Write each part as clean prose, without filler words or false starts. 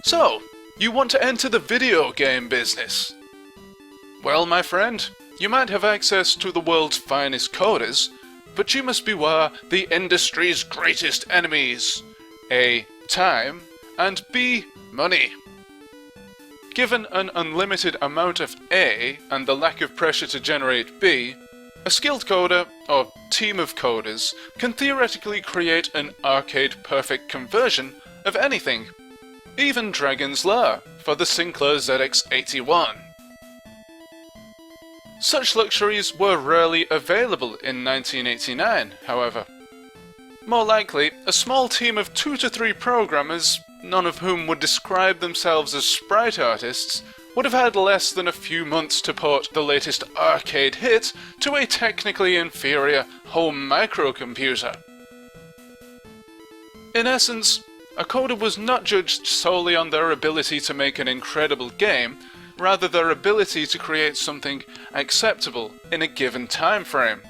So, you want to enter the video game business? Well, my friend, you might have access to the world's finest coders, but you must beware the industry's greatest enemies: A. Time, and B. Money. Given an unlimited amount of A and the lack of pressure to generate B, a skilled coder, or team of coders, can theoretically create an arcade-perfect conversion of anything, even Dragon's Lair for the Sinclair ZX81. Such luxuries were rarely available in 1989, however. More likely, a small team of 2 to 3 programmers, none of whom would describe themselves as sprite artists, would have had less than a few months to port the latest arcade hit to a technically inferior home microcomputer. In essence, a coder was not judged solely on their ability to make an incredible game, rather their ability to create something acceptable in a given time frame.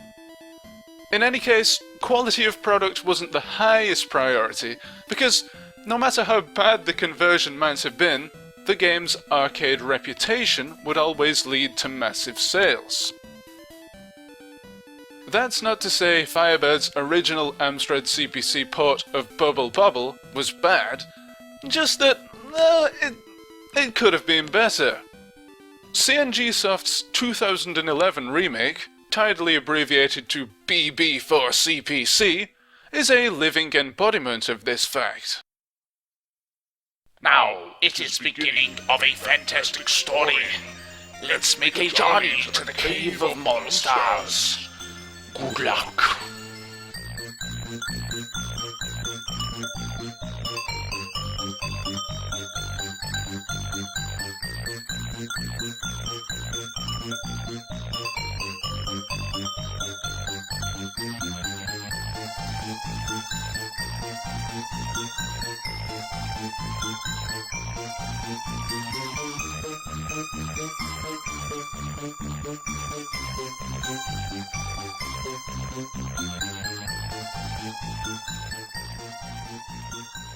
In any case, quality of product wasn't the highest priority, because no matter how bad the conversion might have been, the game's arcade reputation would always lead to massive sales. That's not to say Firebird's original Amstrad CPC port of Bobble was bad, just that, it could have been better. CNG Soft's 2011 remake, tidily abbreviated to BB4CPC, is a living embodiment of this fact. Now, it is beginning of a fantastic story. Let's make a journey to the Cave of Monsters. Good luck.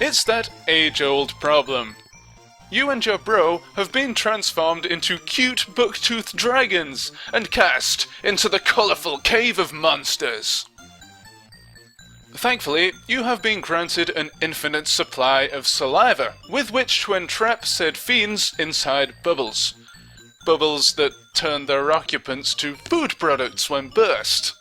It's that age-old problem. You and your bro have been transformed into cute buck-toothed dragons and cast into the colourful Cave of Monsters. Thankfully, you have been granted an infinite supply of saliva with which to entrap said fiends inside bubbles. Bubbles that turn their occupants to food products when burst.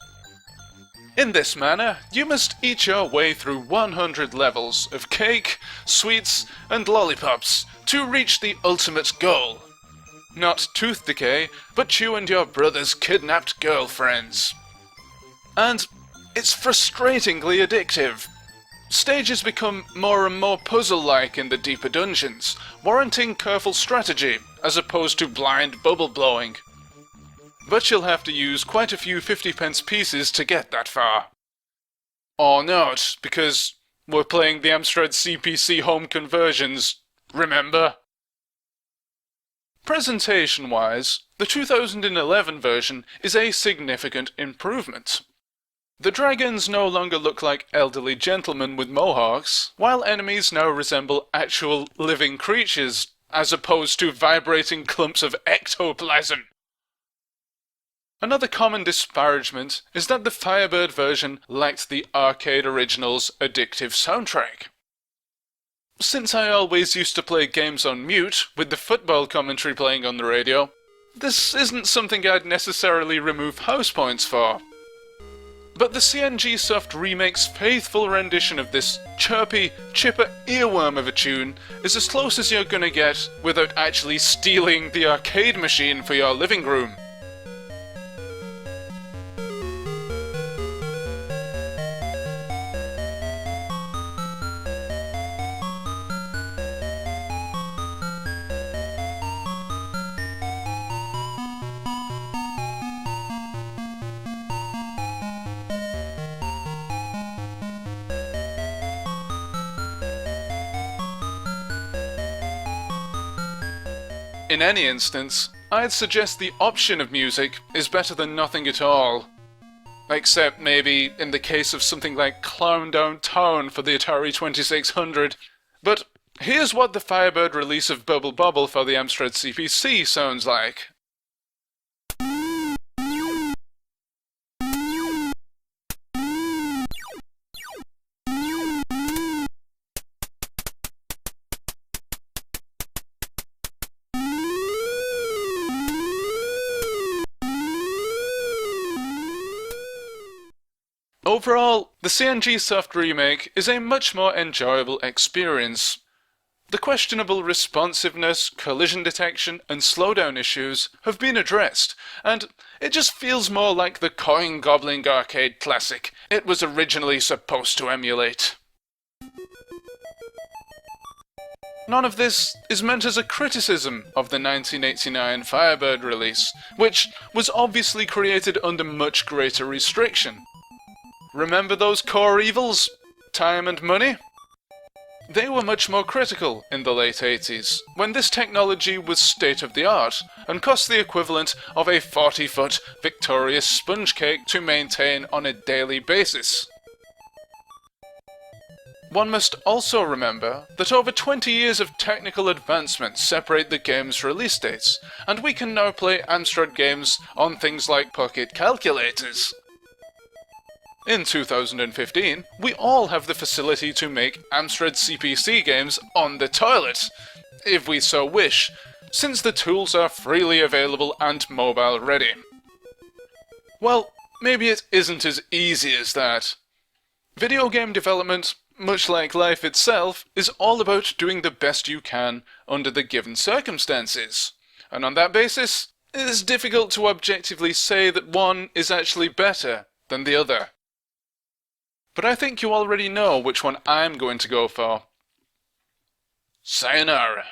In this manner, you must eat your way through 100 levels of cake, sweets, and lollipops to reach the ultimate goal. Not tooth decay, but you and your brother's kidnapped girlfriends. And it's frustratingly addictive. Stages become more and more puzzle-like in the deeper dungeons, warranting careful strategy as opposed to blind bubble blowing. But you'll have to use quite a few 50p pieces to get that far. Or not, because we're playing the Amstrad CPC home conversions, remember? Presentation-wise, the 2011 version is a significant improvement. The dragons no longer look like elderly gentlemen with mohawks, while enemies now resemble actual living creatures, as opposed to vibrating clumps of ectoplasm. Another common disparagement is that the Firebird version lacked the arcade original's addictive soundtrack. Since I always used to play games on mute, with the football commentary playing on the radio, this isn't something I'd necessarily remove house points for. But the CNG Soft remake's faithful rendition of this chirpy, chipper earworm of a tune is as close as you're gonna get without actually stealing the arcade machine for your living room. In any instance, I'd suggest the option of music is better than nothing at all. Except maybe in the case of something like Clown Downtown for the Atari 2600, but Here's what the Firebird release of Bobble for the Amstrad CPC sounds like. Overall, the CNG Soft remake is a much more enjoyable experience. The questionable responsiveness, collision detection, and slowdown issues have been addressed, and it just feels more like the coin-gobbling arcade classic it was originally supposed to emulate. None of this is meant as a criticism of the 1989 Firebird release, which was obviously created under much greater restriction. Remember those core evils? Time and money? They were much more critical in the late 80s, when this technology was state-of-the-art and cost the equivalent of a 40-foot Victorious sponge cake to maintain on a daily basis. One must also remember that over 20 years of technical advancement separate the game's release dates, and we can now play Amstrad games on things like pocket calculators. In 2015, we all have the facility to make Amstrad CPC games on the toilet, if we so wish, since the tools are freely available and mobile ready. Well, maybe it isn't as easy as that. Video game development, much like life itself, is all about doing the best you can under the given circumstances. And on that basis, it is difficult to objectively say that one is actually better than the other. But I think you already know which one I'm going to go for. Sayonara.